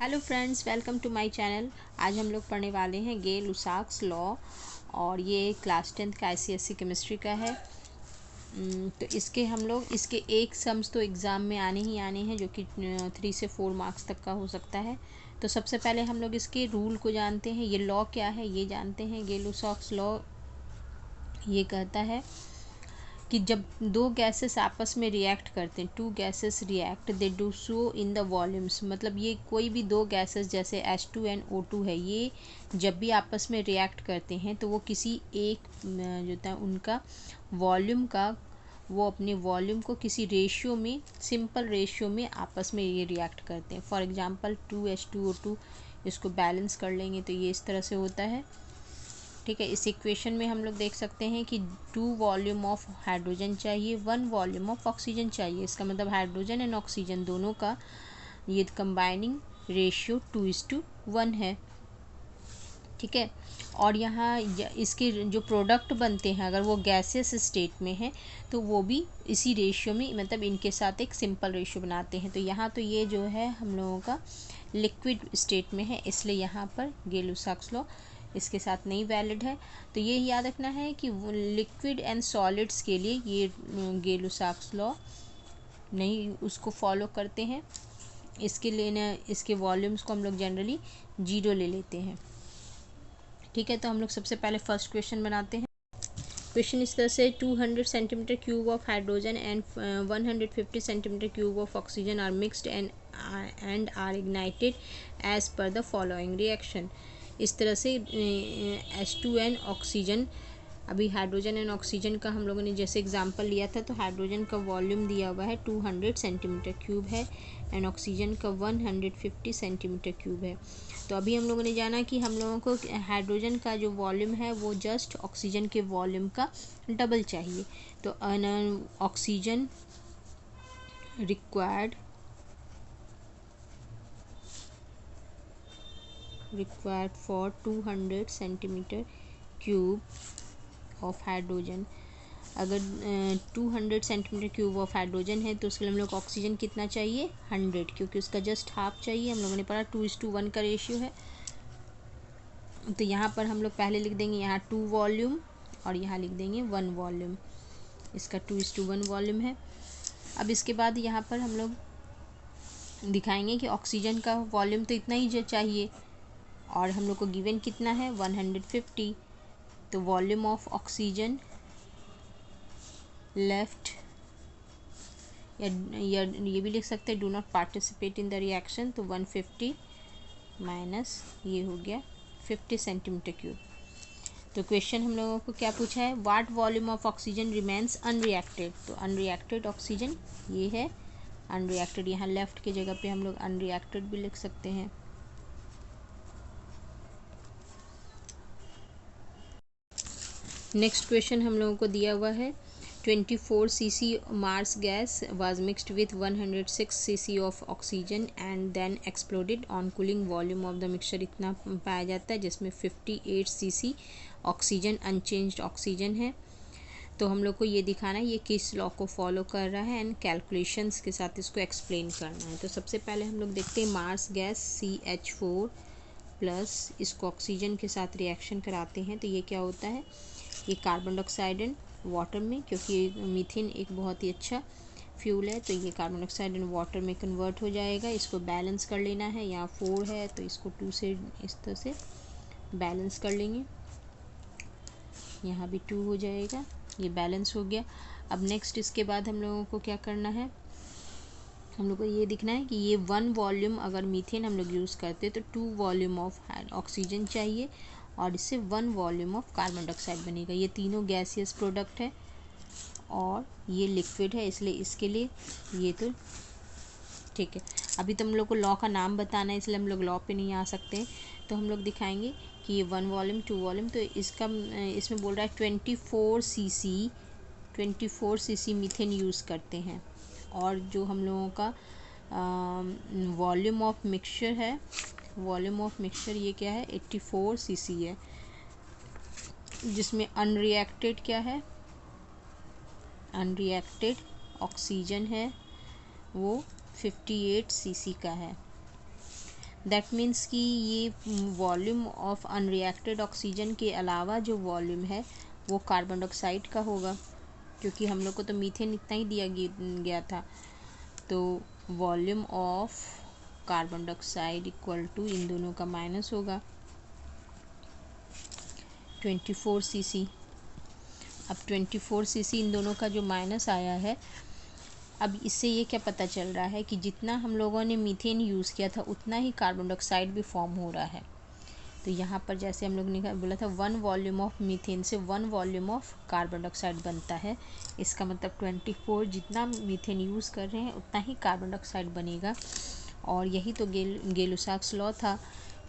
Hello friends, welcome to my channel. आज हम लोग पढ़ने वाले हैं गे-लुसाक्स लॉ और ये क्लास 10th का आईसीएसई केमिस्ट्री का है। तो इसके हम लोग इसके एक सम्स तो एग्ज़ाम में आने ही आने हैं, जो कि 3 से 4 मार्क्स तक का हो सकता है। तो सबसे पहले हम लोग इसके रूल को जानते हैं। ये लॉ क्या है ये जानते हैं। गे-लुसाक्स लॉ ये कहता है कि जब दो गैसेस आपस में रिएक्ट करते हैं, two gases react, they do so in the volumes. मतलब ये कोई भी दो गैसेस जैसे H2 और O2 है, ये जब भी आपस में रिएक्ट करते हैं तो वो किसी एक जो था उनका वॉल्यूम का, वो अपने वॉल्यूम को किसी रेशियो में, सिंपल रेशियो में आपस में ये रिएक्ट करते हैं। फॉर एग्जांपल 2H2O2, इसको बैलेंस कर लेंगे तो ये इस तरह से होता है। ठीक है, इस इक्वेशन में हम लोग देख सकते हैं कि 2 वॉल्यूम ऑफ हाइड्रोजन चाहिए, 1 वॉल्यूम ऑफ ऑक्सीजन चाहिए। इसका मतलब हाइड्रोजन एंड ऑक्सीजन दोनों का ये कंबाइनिंग रेशियो 2:1 है। ठीक है, और यहाँ इसके जो प्रोडक्ट बनते हैं, अगर वो गैसियस स्टेट में है तो वो भी इसी रेशियो में, मतलब इनके साथ एक सिंपल रेशियो बनाते हैं। तो यहाँ तो ये जो है हम लोगों का लिक्विड स्टेट में है, इसलिए यहाँ पर गे-लुसाक्स लॉ इसके साथ नहीं वैलिड है। तो ये याद रखना है कि लिक्विड एंड सॉलिड्स के लिए ये गे-लुसाक्स लॉ नहीं उसको फॉलो करते हैं। इसके लिए ना, इसके वॉल्यूम्स को हम लोग जनरली 0 ले लेते हैं। ठीक है, तो हम लोग सबसे पहले फर्स्ट क्वेश्चन बनाते हैं। क्वेश्चन इस तरह से 200 centimetre cube of hydrogen and 150 centimetre cube of oxygen are mixed and are ignited as per the following reaction. इस तरह से H2N ऑक्सीजन, अभी हाइड्रोजन एंड ऑक्सीजन का हम लोगों ने जैसे एग्जांपल लिया था, तो हाइड्रोजन का वॉल्यूम दिया हुआ है 200 सेंटीमीटर क्यूब है एंड ऑक्सीजन का 150 सेंटीमीटर क्यूब है। तो अभी हम लोगों ने जाना कि हम लोगों को हाइड्रोजन का जो वॉल्यूम है वो जस्ट ऑक्सीजन के वॉल्यूम का डबल चाहिए। तो oxygen required for 200 centimetre cube of hydrogen, अगर 200 सेंटीमीटर क्यूब ऑफ हाइड्रोजन है तो उसके लिए हम लोग ऑक्सीजन कितना चाहिए 100, क्योंकि उसका जस्ट हाफ चाहिए। हम लोगों ने पढ़ा 2:1 का रेशियो है। तो यहाँ पर हम लोग पहले लिख देंगे यहाँ 2 वॉल्यूम और यहाँ लिख देंगे 1 वॉल्यूम। इसका 2:1 वॉल्यूम है। अब इसके बाद यहाँ पर हम लोग दिखाएंगे कि ऑक्सीजन का वॉल्यूम तो इतना ही जो चाहिए और हम लोग को गिवन कितना है 150। तो वॉल्यूम ऑफ ऑक्सीजन लेफ्ट, या ये भी लिख सकते हैं do not participate in the reaction, तो 150 माइनस ये हो गया 50 सेंटीमीटर क्यूब। तो क्वेश्चन हम लोगों को क्या पूछा है, what volume of oxygen remains unreacted. तो अनरिएक्टेड ऑक्सीजन ये है, अनरिएक्टेड यहाँ लेफ्ट की जगह पे हम लोग अनरिएक्टेड भी लिख सकते हैं। नेक्स्ट क्वेश्चन हम लोगों को दिया हुआ है 24 cc Mars gas was mixed with 106 cc of oxygen and then exploded on cooling। volume of the mixture इतना पाया जाता है, जिसमें 58 cc ऑक्सीजन अनचेंज्ड ऑक्सीजन है। तो हम लोग को ये दिखाना है ये किस लॉ को फॉलो कर रहा है एंड कैलकुलेशंस के साथ इसको एक्सप्लेन करना है। तो सबसे पहले हम लोग देखते हैं मार्स गैस CH4 प्लस, इसको ऑक्सीजन के साथ रिएक्शन कराते हैं तो ये क्या होता है, ये कार्बन डाइऑक्साइड एंड वाटर में, क्योंकि मीथेन एक बहुत ही अच्छा फ्यूल है, तो ये कार्बन डाइऑक्साइड एंड वाटर में कन्वर्ट हो जाएगा। इसको बैलेंस कर लेना है, यहाँ 4 है तो इसको 2 से इस तरह से बैलेंस कर लेंगे, यहाँ भी 2 हो जाएगा, ये बैलेंस हो गया। अब नेक्स्ट इसके बाद हम लोगों को क्या करना है, हम लोग को ये दिखना है कि ये 1 वॉल्यूम अगर मीथेन हम लोग यूज़ करते तो 2 वॉल्यूम ऑफ ऑक्सीजन चाहिए और इससे 1 वॉल्यूम ऑफ कार्बन डाइऑक्साइड बनेगा। ये तीनों गैसियस प्रोडक्ट है और ये लिक्विड है, इसलिए इसके लिए ये तो ठीक है। अभी तो हम लोग को लॉ का नाम बताना है, इसलिए हम लोग लॉ पे नहीं आ सकते। तो हम लोग दिखाएंगे कि ये 1 वॉल्यूम 2 वॉल्यूम, तो इसका इसमें बोल रहा है 24 cc मीथेन यूज़ करते हैं, और जो हम लोगों का वॉल्यूम ऑफ मिक्सचर है, वॉल्यूम ऑफ मिक्सचर ये क्या है 84 cc है, जिसमें अनरिएक्टेड क्या है, अनरिएक्टेड ऑक्सीजन है वो 58 cc का है। दैट मीन्स कि ये वॉल्यूम ऑफ अनरिएक्टेड ऑक्सीजन के अलावा जो वॉल्यूम है वो कार्बन डाइऑक्साइड का होगा, क्योंकि हम लोग को तो मीथेन इतना ही दिया गया था। तो volume of carbon dioxide equal to इन दोनों का माइनस होगा 24 cc। अब 24 cc इन दोनों का जो माइनस आया है, अब इससे ये क्या पता चल रहा है कि जितना हम लोगों ने मीथेन यूज़ किया था उतना ही कार्बन डाइऑक्साइड भी फॉर्म हो रहा है। तो यहाँ पर जैसे हम लोग ने बोला था 1 वॉल्यूम ऑफ मीथेन से 1 वॉल्यूम ऑफ कार्बन डाइऑक्साइड बनता है। इसका मतलब 24 जितना मीथेन यूज़ कर रहे हैं उतना ही कार्बन डाइऑक्साइड बनेगा। और यही तो गेलुसाक्स लॉ था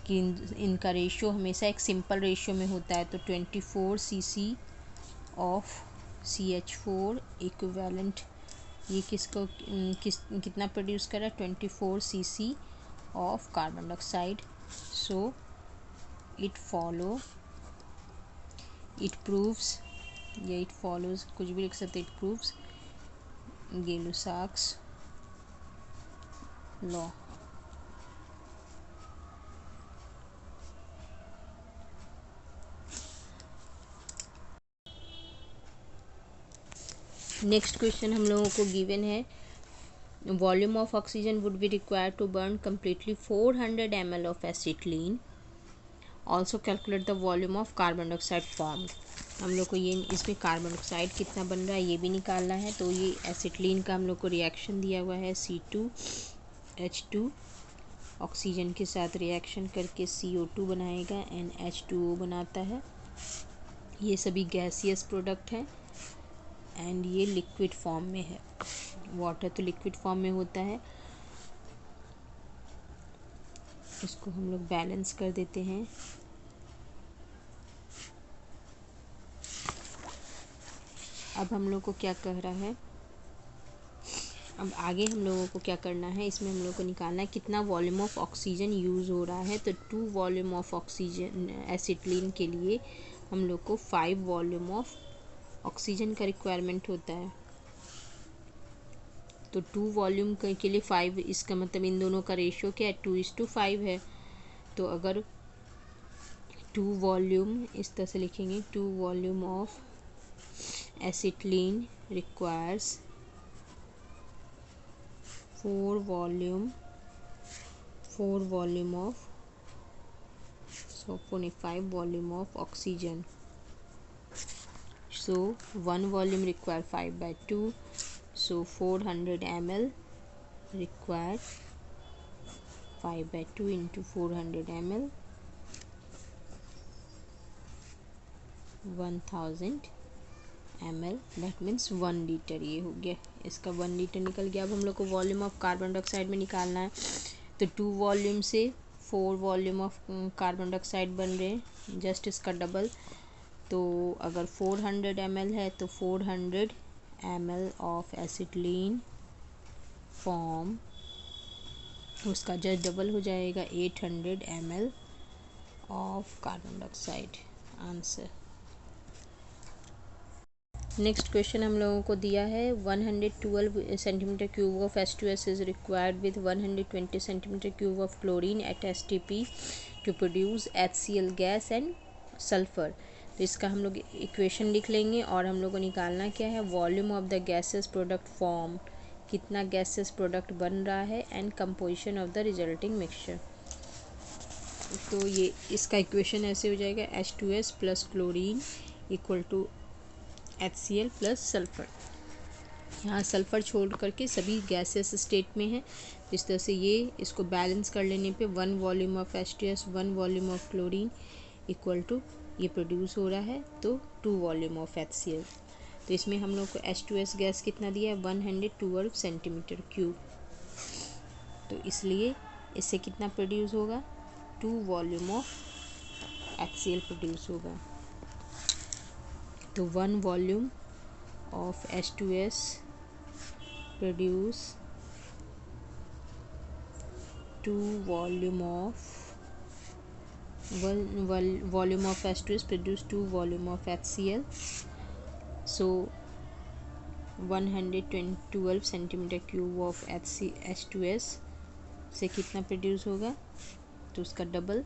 कि इनका रेशियो हमेशा एक सिंपल रेशियो में होता है। तो 24 cc ऑफ CH4 इक्विवेलेंट ये कितना प्रोड्यूस कर रहा है 24 cc of carbon dioxide. So it proves या इट फॉलोज, कुछ भी लिख सकते, it proves Gay Lussac's law. Next question हम लोगों को गिवन है volume of oxygen would be required to burn completely 400 ml of acetylene. Also calculate the volume of carbon dioxide formed. हम लोग को ये इसमें कार्बन डाइऑक्साइड कितना बन रहा है ये भी निकालना है। तो ये एसिटिलीन का हम लोग को रिएक्शन दिया हुआ है C2H2 ऑक्सीजन के साथ रिएक्शन करके CO2 बनाएगा, NH2O बनाता है। ये सभी गैसियस प्रोडक्ट हैं एंड ये लिक्विड फॉर्म में है। वाटर तो लिक्विड फॉर्म में होता है। इसको हम लोग बैलेंस कर देते हैं। अब हम लोग को क्या कह रहा है, अब आगे हम लोगों को क्या करना है, इसमें हम लोग को निकालना है कितना वॉल्यूम ऑफ ऑक्सीजन यूज़ हो रहा है। तो 2 वॉल्यूम ऑफ ऑक्सीजन एसिटिलीन के लिए हम लोग को 5 वॉल्यूम ऑफ ऑक्सीजन का रिक्वायरमेंट होता है। तो 2 वॉल्यूम के लिए 5, इसका मतलब इन दोनों का रेशियो क्या है 2:5 है। तो अगर 2 वॉल्यूम इस तरह से लिखेंगे 2 volume of acetylene requires 4 volume of 5 volume of oxygen. So 1 volume require 5/2, so 400 ml required 5/2 into 400 ml 1000 ml, that means 1 litre. ये हो गया, इसका 1 लीटर निकल गया। अब हम लोग को वॉल्यूम ऑफ कार्बन डाइऑक्साइड में निकालना है। तो 2 वॉल्यूम से 4 वॉल्यूम ऑफ कार्बन डाइऑक्साइड बन रहे हैं, जस्ट इसका डबल। तो अगर 400 ml है तो 400 ml ऑफ एसिटिलीन फॉर्म, उसका जस्ट डबल हो जाएगा 800 ml of carbon dioxide. Answer. Next question हम लोगों को दिया है 112 centimetre cube of H2S is required with 120 centimetre cube of chlorine at STP to produce HCl gas and sulphur. तो इसका हम लोग इक्वेशन लिख लेंगे और हम लोग को निकालना क्या है volume of the gases product form, कितना गैसेस प्रोडक्ट बन रहा है, and composition of the resulting mixture. तो ये इसका इक्वेशन ऐसे हो जाएगा H2S plus chlorine equal to HCl plus sulphur. यहाँ सल्फर छोड़ करके सभी गैसेस स्टेट में है। इस तरह से ये इसको बैलेंस कर लेने पे 1 volume of H2S 1 volume of chlorine equal to ये प्रोड्यूस हो रहा है तो 2 वॉल्यूम ऑफ HCl। तो इसमें हम लोग को H2S गैस कितना दिया है 112 सेंटीमीटर क्यूब। तो इसलिए इससे कितना प्रोड्यूस होगा 2 वॉल्यूम ऑफ HCl प्रोड्यूस होगा। तो 1 volume of H2S produce 2 volume of 1 volume of H2S produce 2 volume of HCl। so 112 centimetre cube of H2S से कितना प्रोड्यूस होगा तो उसका double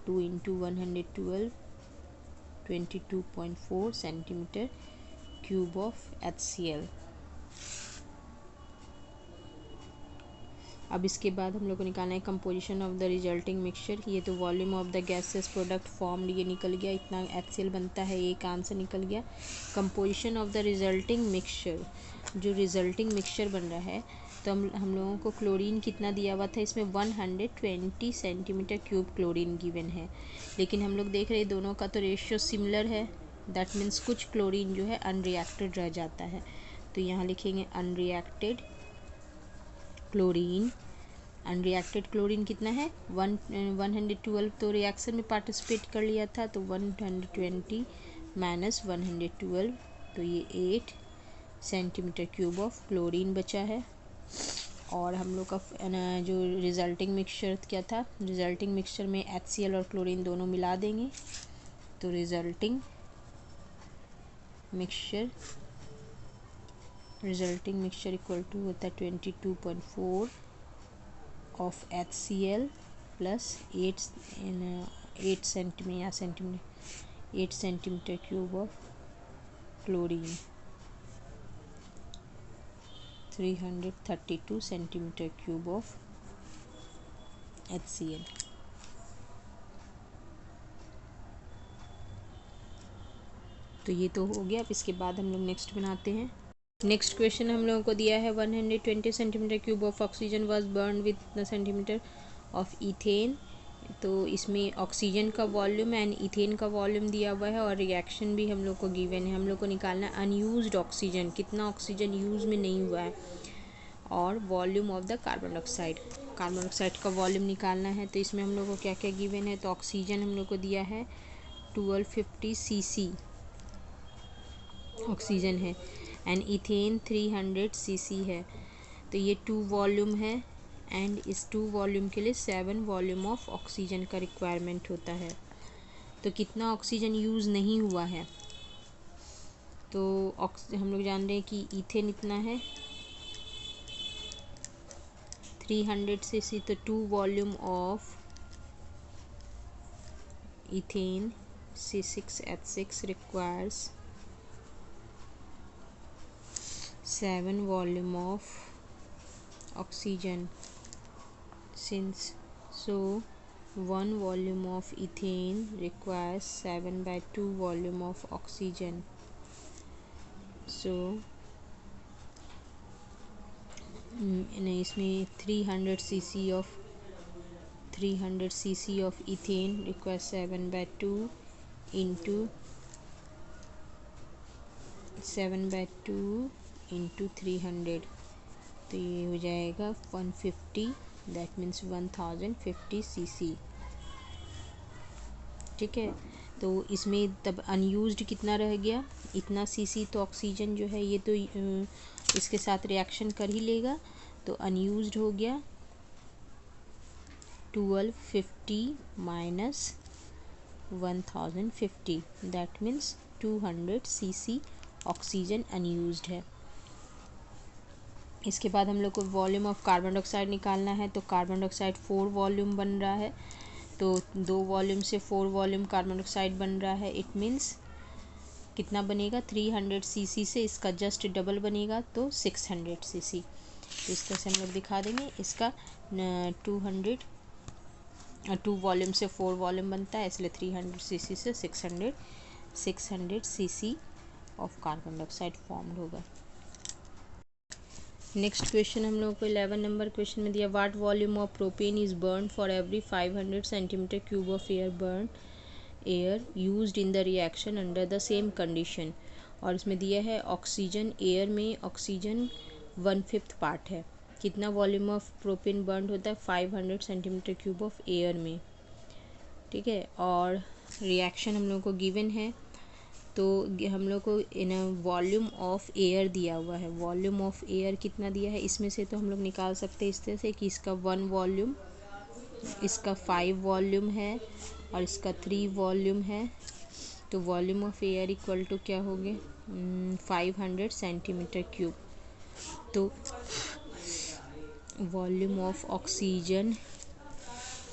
2 into 112 22.4 centimetre cube of HCl। अब इसके बाद हम लोग को निकालना है composition of the resulting mixture. ये तो volume of the gases product formed ये निकल गया, इतना HCl बनता है, एक आंसर निकल गया। Composition of the resulting mixture, जो रिजल्टिंग मिक्सचर बन रहा है, तो हम लोगों को क्लोरीन कितना दिया हुआ था, इसमें 120 सेंटीमीटर क्यूब क्लोरीन गिवन है। लेकिन हम लोग देख रहे हैं दोनों का तो रेशियो सिमिलर है, दैट मीन्स कुछ क्लोरीन जो है अनरिएक्टेड रह जाता है। तो यहाँ लिखेंगे अनरिएक्टेड क्लोरीन। अनरिएक्टेड क्लोरीन कितना है 112, तो रिएक्शन में पार्टिसिपेट कर लिया था, तो 120 माइनस 112, तो ये 8 सेंटीमीटर क्यूब ऑफ क्लोरीन बचा है। और हम लोग का जो रिजल्टिंग मिक्सचर क्या था, रिजल्टिंग मिक्सचर में HCl और क्लोरीन दोनों मिला देंगे, तो रिजल्टिंग मिक्सचर इक्वल टू होता है 22.4 of HCl plus 8 centimetre cube of chlorine, 332 centimetre cube of HCl। तो ये तो हो गया। अब इसके बाद हम लोग नेक्स्ट बनाते हैं। नेक्स्ट क्वेश्चन हम लोगों को दिया है 120 centimetre cube of oxygen was born with centimetre of ethane. तो इसमें ऑक्सीजन का वॉल्यूम एंड इथेन का वॉल्यूम दिया हुआ है और रिएक्शन भी हम लोग को गिवन है। हम लोग को निकालना है अनयूज्ड ऑक्सीजन, कितना ऑक्सीजन यूज़ में नहीं हुआ है, और volume of the carbon dioxide का वॉल्यूम निकालना है। तो इसमें हम लोग को क्या क्या गिवन है, तो ऑक्सीजन हम लोग को दिया है 1250 cc ऑक्सीजन है, एंड इथेन 300 cc है। तो ये 2 वॉल्यूम है, एंड इस 2 वॉल्यूम के लिए 7 वॉल्यूम ऑफ ऑक्सीजन का रिक्वायरमेंट होता है। तो कितना ऑक्सीजन यूज़ नहीं हुआ है, तो हम लोग जान रहे हैं कि इथेन इतना है 300 cc, तो 2 volume of ethane C6H6 requires 7 volume of oxygen, since so 1 volume of ethane requires 7/2 volume of oxygen, so इसमें 300 cc of ethane requires 7/2 into 300, तो ये हो जाएगा 150, दैट मीन्स 1050 cc। ठीक है, तो इसमें तब अनयूज्ड कितना रह गया, इतना cc। तो ऑक्सीजन जो है ये तो इसके साथ रिएक्शन कर ही लेगा, तो अनयूज्ड हो गया 1250 minus 1050, that means 200 cc oxygen unused है। इसके बाद हम लोग को वॉल्यूम ऑफ कार्बन डाइऑक्साइड निकालना है। तो कार्बन डाइऑक्साइड 4 वॉल्यूम बन रहा है, तो 2 वॉल्यूम से 4 वॉल्यूम कार्बन डाइऑक्साइड बन रहा है। इट मीन्स कितना बनेगा, 300 cc से इसका जस्ट डबल बनेगा, तो 600 cc। तो इस तरह से हम लोग दिखा देंगे। इसका 2 वॉल्यूम से 4 वॉल्यूम बनता है, इसलिए 300 cc से 600 cc of carbon dioxide formed होगा। नेक्स्ट क्वेश्चन हम लोग को 11 नंबर क्वेश्चन में दिया, what volume of propane is burn for every 500 centimetre cube of air used in the reaction under the same condition. और इसमें दिया है ऑक्सीजन, एयर में ऑक्सीजन 1/5 पार्ट है, कितना वॉल्यूम ऑफ प्रोपेन बर्न होता है 500 सेंटीमीटर क्यूब ऑफ एयर में। ठीक है, और रिएक्शन हम लोग को गिवन है, तो हम लोग को इन वॉल्यूम ऑफ एयर दिया हुआ है। वॉल्यूम ऑफ एयर कितना दिया है, इसमें से तो हम लोग निकाल सकते हैं इस तरह से कि इसका 1 वॉल्यूम, इसका 5 वॉल्यूम है और इसका 3 वॉल्यूम है। तो volume of air equal to क्या हो गया 500 सेंटीमीटर क्यूब। तो volume of oxygen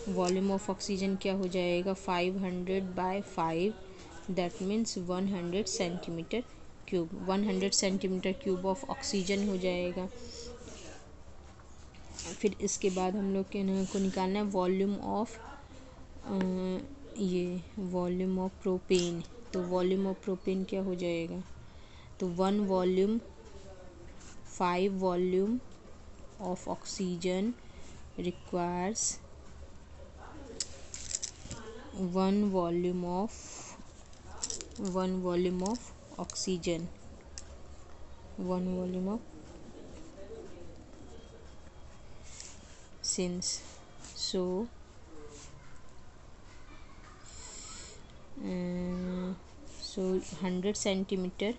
volume of oxygen क्या हो जाएगा 500/5, that means 100 centimetre cube. 100 centimetre cube of oxygen हो जाएगा। फिर इसके बाद हम लोग को निकालना है volume of volume of propane. तो वॉल्यूम ऑफ प्रोपेन क्या हो जाएगा, तो 5 volume of oxygen requires 1 volume of oxygen, 1 volume of since so 100 centimetre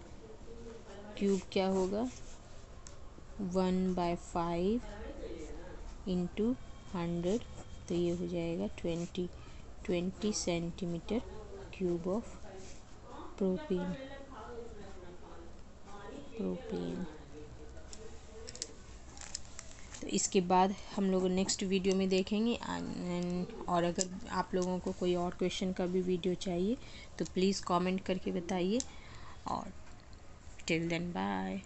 cube क्या होगा 1/5 इंटू 100, तो ये हो जाएगा 20 सेंटीमीटर क्यूब ऑफ प्रोपेन। तो इसके बाद हम लोग नेक्स्ट वीडियो में देखेंगे। और अगर आप लोगों को कोई और क्वेश्चन का भी वीडियो चाहिए तो प्लीज़ कमेंट करके बताइए। और टिल देन बाय।